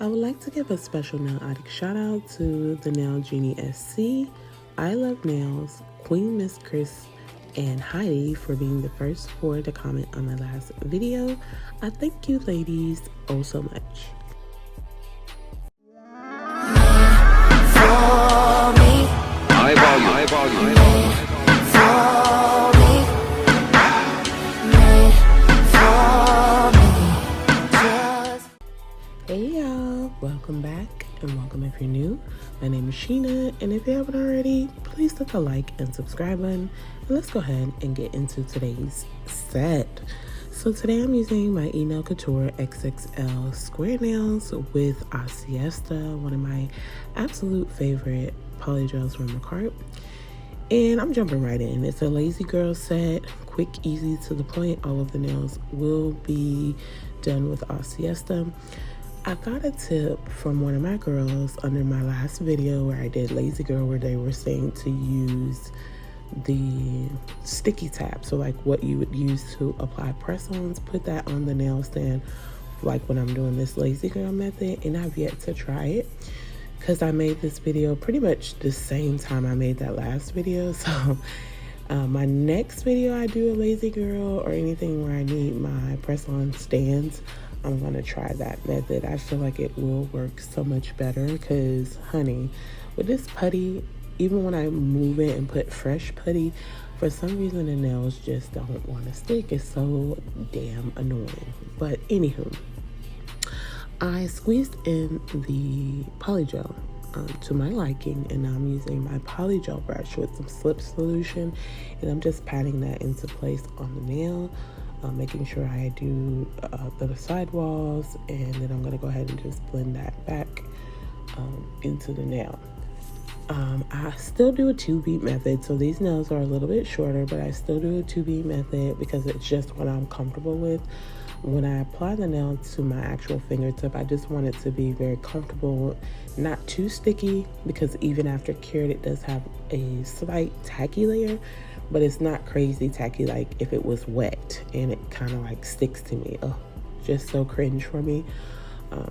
I would like to give a special nail addict shout out to the Nail Genie SC, I Love Nails, Queen Miss Chris, and Heidi for being the first four to comment on my last video. I thank you ladies oh so much. High volume. Hey y'all, welcome back and welcome if you're new. My name is Sheena, and if you haven't already, please click the like and subscribe button. And let's go ahead and get into today's set. So today I'm using my Nail Couture XXL square nails with IUZnova, one of my absolute favorite polygels from the cart. And I'm jumping right in. It's a lazy girl set, quick, easy, to the point. All of the nails will be done with IUZnova. I got a tip from one of my girls under my last video where I did lazy girl, where they were saying to use the sticky tab. So like what you would use to apply press-ons, put that on the nail stand like when I'm doing this lazy girl method. And I've yet to try it because I made this video pretty much the same time I made that last video. So my next video I do a lazy girl or anything where I need my press-on stands, I'm gonna try that method. I feel like it will work so much better because, honey, with this putty, even when I move it and put fresh putty, for some reason the nails just don't want to stick. It's so damn annoying. But anywho, I squeezed in the polygel to my liking, and now I'm using my polygel brush with some slip solution, and I'm just patting that into place on the nail. Making sure I do the sidewalls, and then I'm going to go ahead and just blend that back into the nail. I still do a 2-beat method, so these nails are a little bit shorter, but I still do a 2-beat method because it's just what I'm comfortable with. When I apply the nail to my actual fingertip, I just want it to be very comfortable, not too sticky, because even after cured it does have a slight tacky layer, but it's not crazy tacky like if it was wet and it kind of like sticks to me. Oh, just so cringe for me.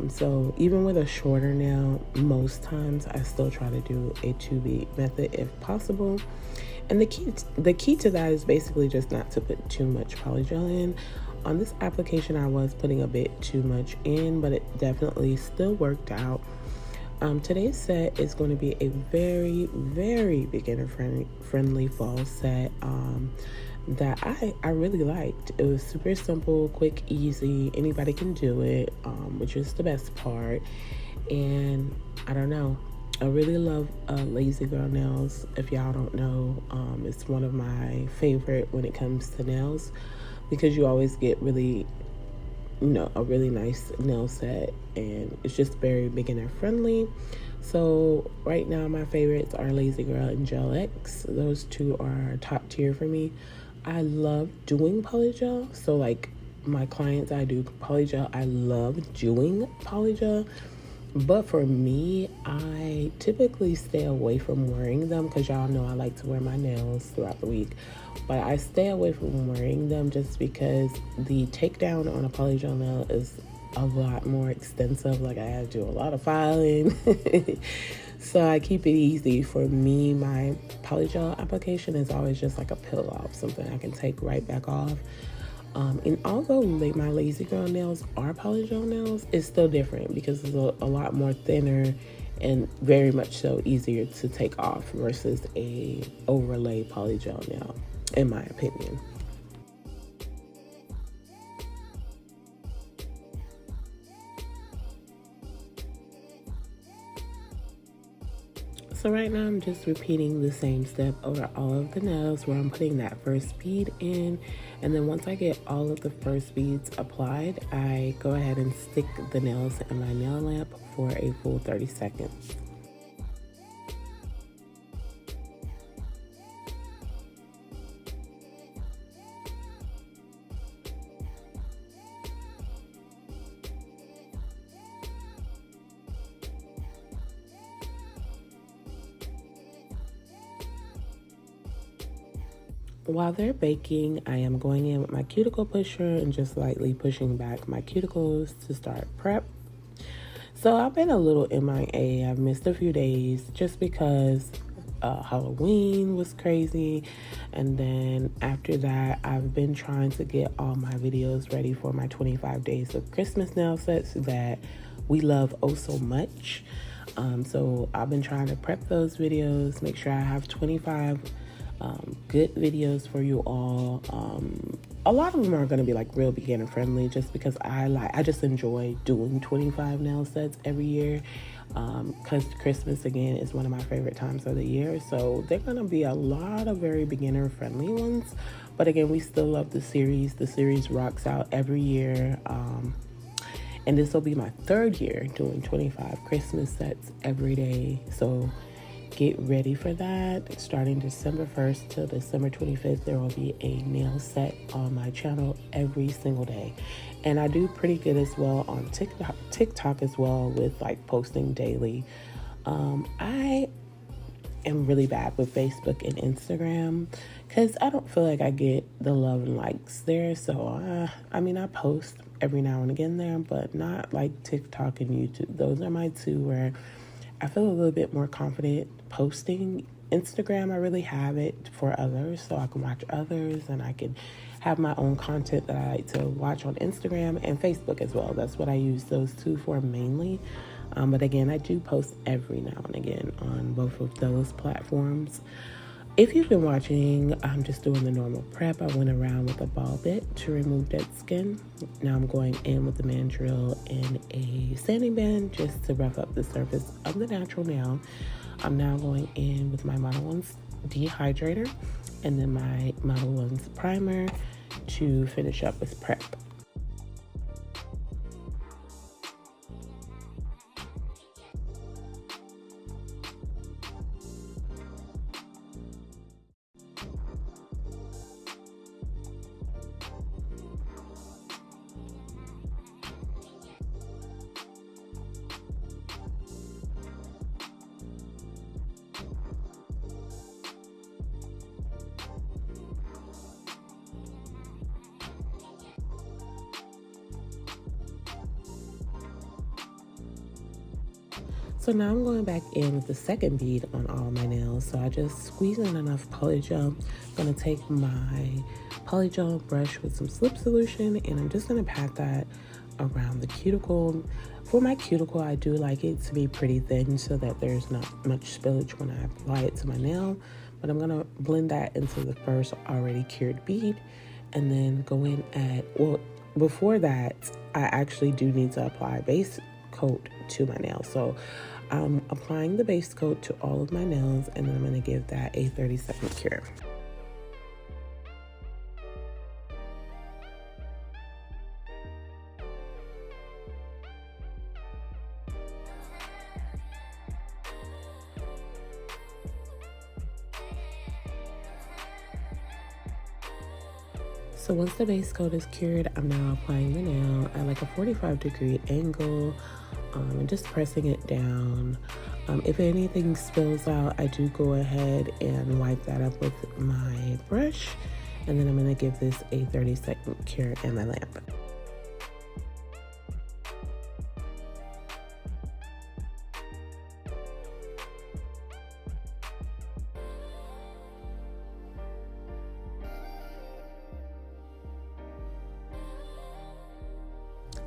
So even with a shorter nail, most times I still try to do a 2-beat method if possible. And the key to that is basically just not to put too much polygel in. On this application, I was putting a bit too much in, but it definitely still worked out. Today's set is going to be a very, very beginner friendly fall set that I really liked. It was super simple, quick, easy. Anybody can do it, which is the best part. And I don't know, I really love lazy girl nails. If y'all don't know, it's one of my favorite when it comes to nails, because you always get really, a really nice nail set, and it's just very beginner friendly. So right now my favorites are Lazy Girl and Gel X. Those two are top tier for me. I love doing polygel, so like my clients I do polygel, I love doing polygel. But for me, I typically stay away from wearing them because y'all know I like to wear my nails throughout the week. But I stay away from wearing them just because the takedown on a polygel nail is a lot more extensive. Like I have to do a lot of filing. So I keep it easy. For me, my polygel application is always just like a peel off, something I can take right back off. And although my lazy girl nails are polygel nails, it's still different because it's a lot more thinner and very much so easier to take off versus a overlay polygel nail, in my opinion. So right now I'm just repeating the same step over all of the nails, where I'm putting that first bead in, and then once I get all of the first beads applied, I go ahead and stick the nails in my nail lamp for a full 30 seconds. While they're baking, I am going in with my cuticle pusher and just lightly pushing back my cuticles to start prep. So I've been a little MIA. I've missed a few days just because Halloween was crazy. And then after that, I've been trying to get all my videos ready for my 25 days of Christmas nail sets that we love oh so much. So I've been trying to prep those videos, make sure I have 25 good videos for you all. A lot of them are going to be like real beginner friendly just because I just enjoy doing 25 nail sets every year, because Christmas again is one of my favorite times of the year. So they're going to be a lot of very beginner friendly ones, but again, we still love the series rocks out every year. And this will be my third year doing 25 Christmas sets every day. So get ready for that. Starting December 1st till December 25th, there will be a nail set on my channel every single day. And I do pretty good as well on TikTok as well with like posting daily. I am really bad with Facebook and Instagram because I don't feel like I get the love and likes there. So, I post every now and again there, but not like TikTok and YouTube. Those are my two where I feel a little bit more confident posting. Instagram, I really have it for others, so I can watch others and I can have my own content that I like to watch on Instagram and Facebook as well. That's what I use those two for mainly. But again, I do post every now and again on both of those platforms. If you've been watching, I'm just doing the normal prep. I went around with a ball bit to remove dead skin. Now I'm going in with the mandrel and a sanding band just to rough up the surface of the natural nail. I'm now going in with my Model 1's dehydrator and then my Model 1's primer to finish up with prep. So now I'm going back in with the second bead on all my nails. So I just squeeze in enough polygel. I'm gonna take my polygel brush with some slip solution and I'm just gonna pat that around the cuticle. For my cuticle, I do like it to be pretty thin so that there's not much spillage when I apply it to my nail. But I'm gonna blend that into the first already cured bead and then go in before that, I actually do need to apply base coat to my nail. So I'm applying the base coat to all of my nails and then I'm going to give that a 30-second cure. So once the base coat is cured, I'm now applying the nail at like a 45-degree angle and just pressing it down. If anything spills out, I do go ahead and wipe that up with my brush, and then I'm going to give this a 30-second cure in my lamp.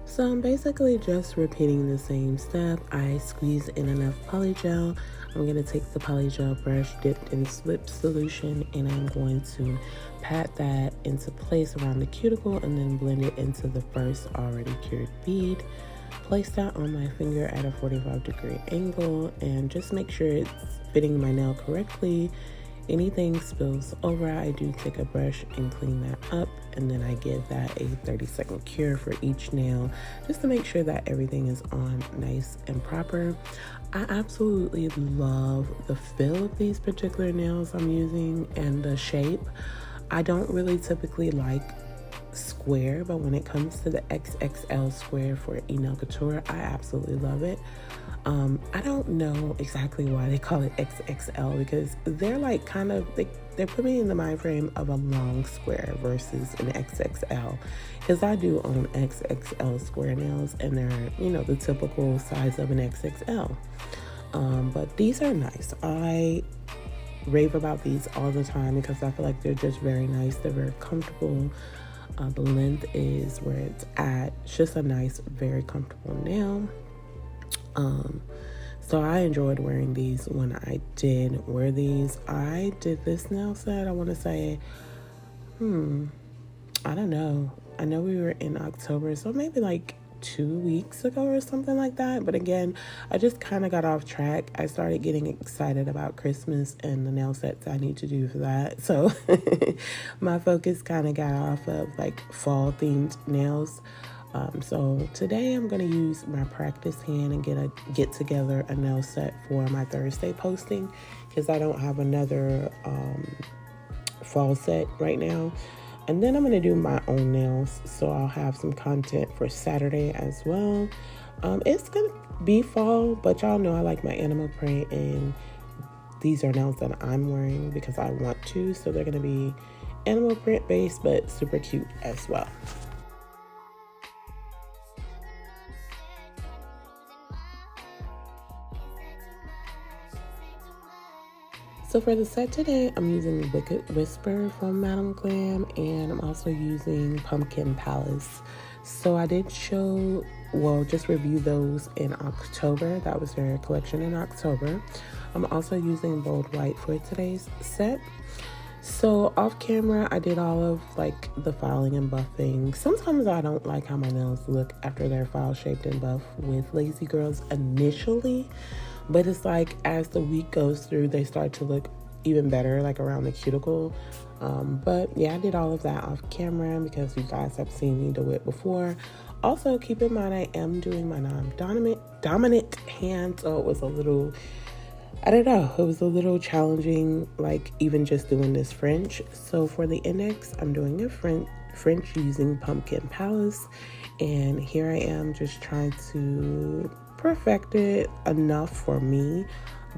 So I'm basically just repeating the same step. I squeeze in enough polygel. I'm going to take the polygel brush dipped in slip solution and I'm going to pat that into place around the cuticle and then blend it into the first already cured bead. Place that on my finger at a 45-degree angle and just make sure it's fitting my nail correctly. Anything spills over, I do take a brush and clean that up, and then I give that a 30-second cure for each nail just to make sure that everything is on nice and proper. I absolutely love the feel of these particular nails I'm using and the shape. I don't really typically like square, but when it comes to the XXL square for nail couture, I absolutely love it. I don't know exactly why they call it XXL, because they're like kind of, they're putting me in the mind frame of a long square versus an XXL, because I do own XXL square nails and they're, you know, the typical size of an XXL. But these are nice. I rave about these all the time because I feel like they're just very nice. They're very comfortable. The length is where it's at. It's just a nice, very comfortable nail. So I enjoyed wearing these when I did wear these. I did this nail set, I want to say, I don't know. I know we were in October, so maybe like 2 weeks ago or something like that. But again, I just kind of got off track. I started getting excited about Christmas and the nail sets I need to do for that. So my focus kind of got off of like fall themed nails. So today I'm going to use my practice hand and get together a nail set for my Thursday posting, because I don't have another fall set right now. And then I'm going to do my own nails, so I'll have some content for Saturday as well. It's going to be fall, but y'all know I like my animal print, and these are nails that I'm wearing because I want to. So they're going to be animal print based, but super cute as well. So for the set today, I'm using Wicked Whisper from Madam Glam, and I'm also using Pumpkin Palace. So I did just review those in October. That was their collection in October. I'm also using Bold White for today's set. So off camera, I did all of like the filing and buffing. Sometimes I don't like how my nails look after they're file shaped and buffed with Lazy Girls initially. But it's like as the week goes through, they start to look even better, like around the cuticle. But yeah, I did all of that off camera because you guys have seen me do it before. Also, keep in mind I am doing my non-dominant hand, so it was a little, I don't know, it was a little challenging, like even just doing this French. So for the index, I'm doing a French using Pumpkin Palace, and here I am just trying to perfect it enough for me,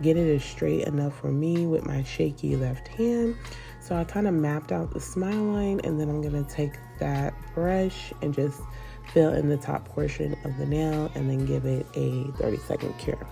get it as straight enough for me with my shaky left hand. So I kind of mapped out the smile line, and then I'm going to take that brush and just fill in the top portion of the nail and then give it a 30-second cure.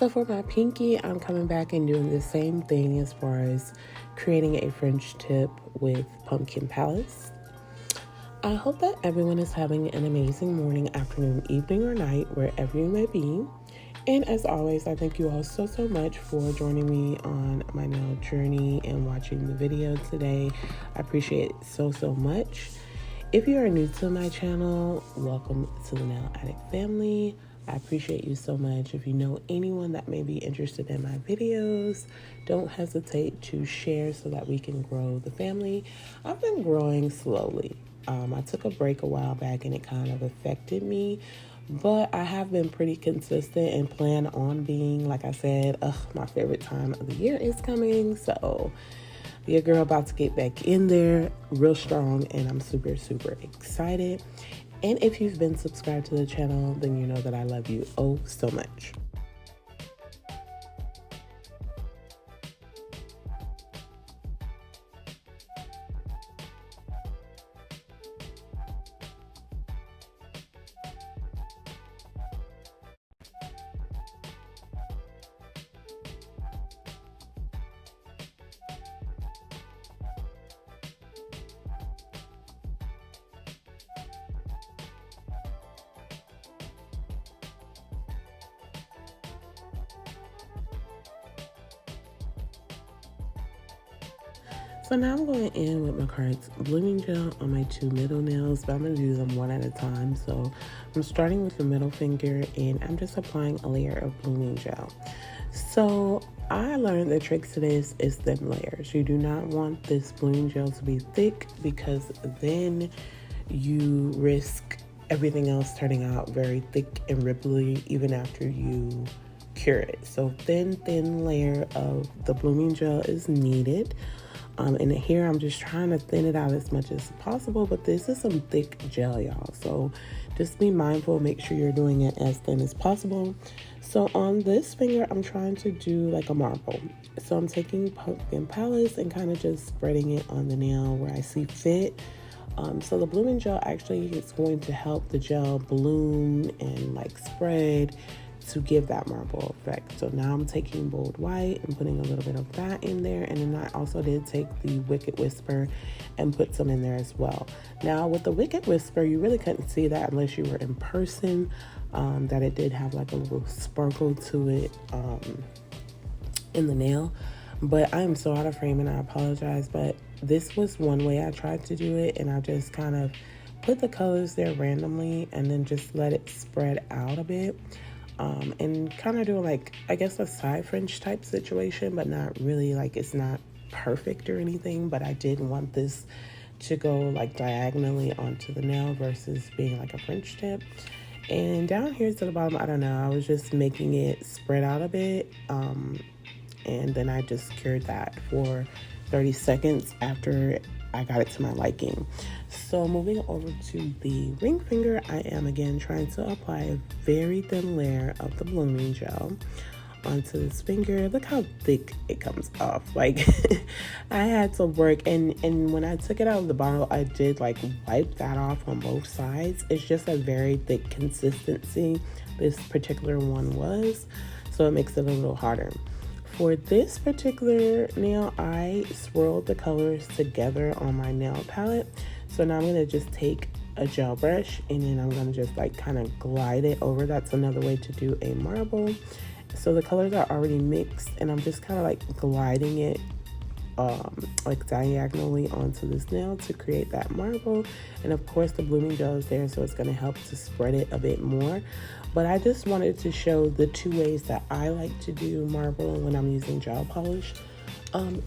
So for my pinky, I'm coming back and doing the same thing as far as creating a French tip with Pumpkin Palace. I hope that everyone is having an amazing morning, afternoon, evening, or night, wherever you may be. And as always, I thank you all so much for joining me on my nail journey and watching the video today. I appreciate it so much. If you are new to my channel, welcome to the Nail Addict family. I appreciate you so much. If you know anyone that may be interested in my videos, don't hesitate to share so that we can grow the family. I've been growing slowly. I took a break a while back and it kind of affected me, but I have been pretty consistent and plan on being, like I said, my favorite time of the year is coming. So your girl about to get back in there real strong, and I'm super excited. And if you've been subscribed to the channel, then you know that I love you oh so much. So now I'm going in with my Cards blooming gel on my 2 middle nails, but I'm going to do them one at a time. So I'm starting with the middle finger and I'm just applying a layer of blooming gel. So I learned the trick to this is thin layers. You do not want this blooming gel to be thick because then you risk everything else turning out very thick and ripply even after you cure it. So thin layer of the blooming gel is needed. And here I'm just trying to thin it out as much as possible, but this is some thick gel, y'all. So just be mindful, make sure you're doing it as thin as possible. So on this finger, I'm trying to do like a marble. So I'm taking pumpkin palettes and kind of just spreading it on the nail where I see fit. So the blooming gel actually is going to help the gel bloom and like spread to give that marble effect. So now I'm taking bold white and putting a little bit of that in there, and then I also did take the Wicked Whisper and put some in there as well. Now with the Wicked Whisper, you really couldn't see that unless you were in person, that it did have like a little sparkle to it in the nail, but I am so out of frame and I apologize, but this was one way I tried to do it, and I just kind of put the colors there randomly and then just let it spread out a bit. And kind of do like, I guess, a side French type situation, but not really, like it's not perfect or anything, but I did want this to go like diagonally onto the nail versus being like a French tip. And down here to the bottom, I don't know, I was just making it spread out a bit, and then I just cured that for 30 seconds after I got it to my liking. So moving over to the ring finger, I am again trying to apply a very thin layer of the blooming gel onto this finger. Look how thick it comes off. Like I had to work, and when I took it out of the bottle, I did like wipe that off on both sides. It's just a very thick consistency this particular one was, so it makes it a little harder. For this particular nail, I swirled the colors together on my nail palette. So now I'm going to just take a gel brush and then I'm going to just like kind of glide it over. That's another way to do a marble. So the colors are already mixed and I'm just kind of like gliding it like diagonally onto this nail to create that marble. And of course the blooming gel is there, so it's going to help to spread it a bit more. But I just wanted to show the two ways that I like to do marble when I'm using gel polish.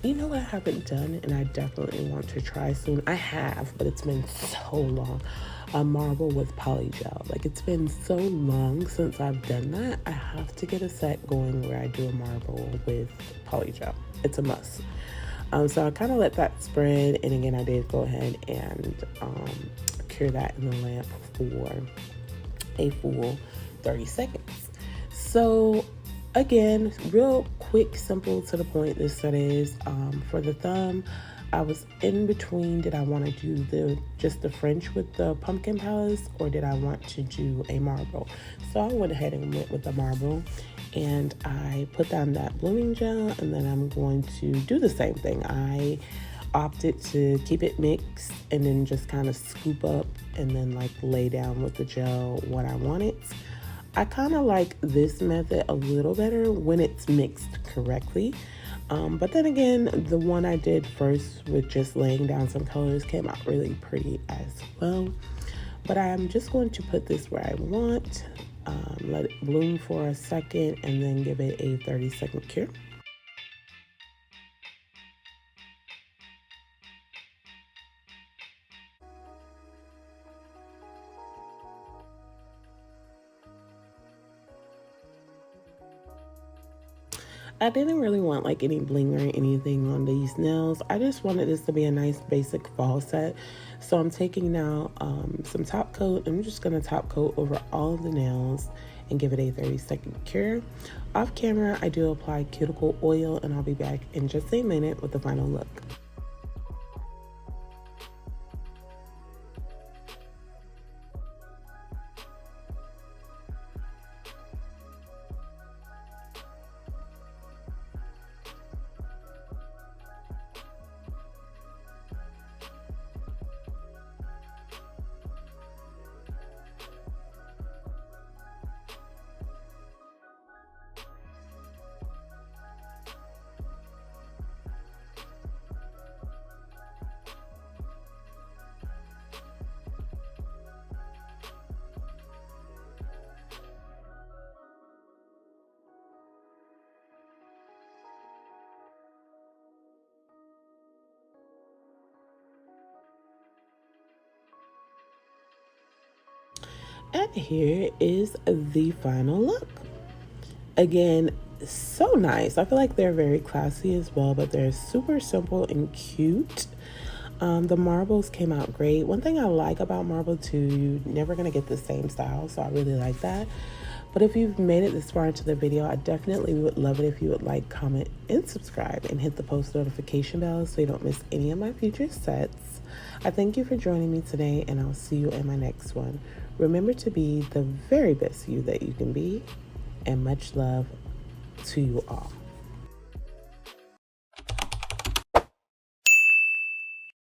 You know what I haven't done and I definitely want to try soon? I have, but it's been so long. A marble with poly gel. Like it's been so long since I've done that. I have to get a set going where I do a marble with poly gel. It's a must. So I kind of let that spread, and again I did go ahead and cure that in the lamp for a full 30 seconds. So again, real quick, simple, to the point this set is. For the thumb, I was in between, did I want to do just the French with the pumpkin palettes, or did I want to do a marble? So I went ahead and went with the marble, and I put down that blooming gel, and then I'm going to do the same thing. I opted to keep it mixed and then just kind of scoop up and then like lay down with the gel what I wanted. I kind of like this method a little better when it's mixed correctly. But then again, the one I did first with just laying down some colors came out really pretty as well. But I'm just going to put this where I want, let it bloom for a second, and then give it a 30-second cure. I didn't really want like any bling or anything on these nails. I just wanted this to be a nice basic fall set. So I'm taking now some top coat. I'm just going to top coat over all of the nails and give it a 30-second cure. Off camera, I do apply cuticle oil, and I'll be back in just a minute with the final look. And here is the final look. Again, so nice. I feel like they're very classy as well, but they're super simple and cute. The marbles came out great. One thing I like about marble too, you're never gonna get the same style, so I really like that. But if you've made it this far into the video, I definitely would love it if you would like, comment, and subscribe, and hit the post notification bell so you don't miss any of my future sets. I thank you for joining me today, and I'll see you in my next one. Remember to be the very best you that you can be, and much love to you all.